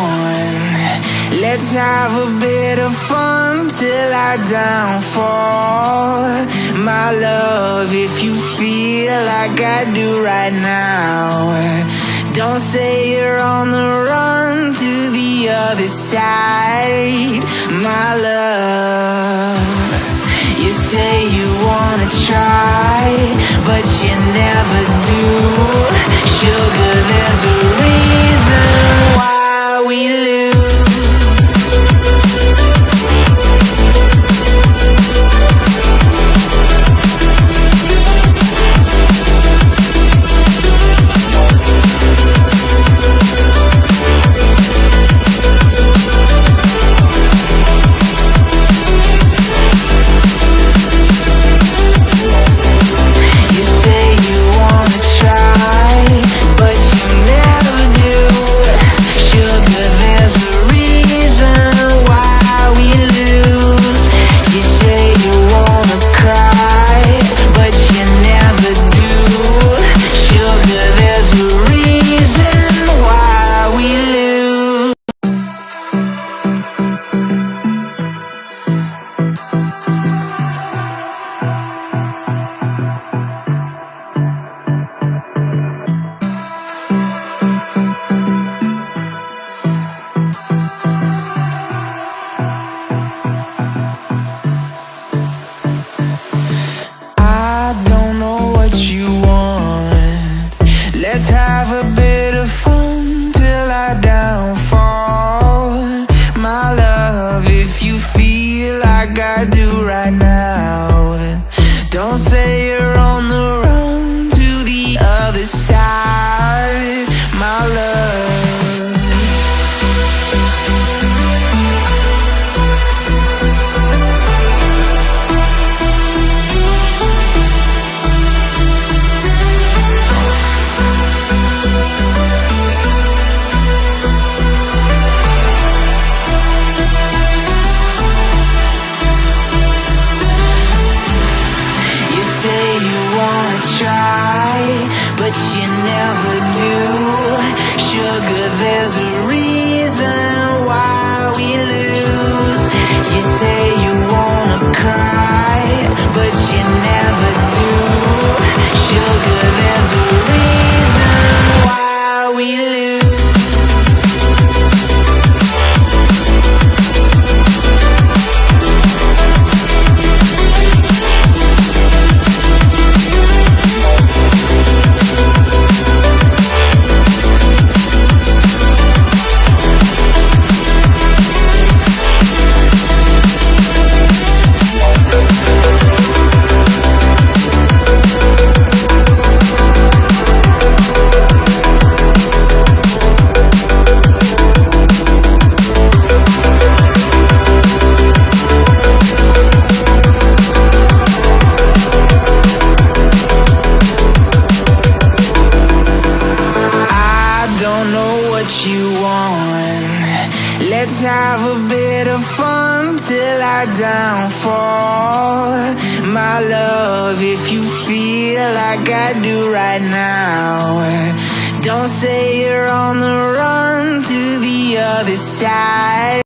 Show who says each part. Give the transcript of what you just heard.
Speaker 1: want. Let's have a bit of fun till I downfall. My love, if you feel like I do right now, don't say you're on the run to the other side. My love, you say you wanna try, but you never do. Sugar, there's a reason why we lose. Let's have a bit of fun till I downfall. My love, if you feel like I do right now, don't say you're on the run to the other side. My love, but you never do. Sugar, there's a reason why we lose. You say you wanna cry, but you never do. Sugar, there's a reason why we lose. You want. Let's have a bit of fun till I downfall. My love, if you feel like I do right now, don't say you're on the run to the other side.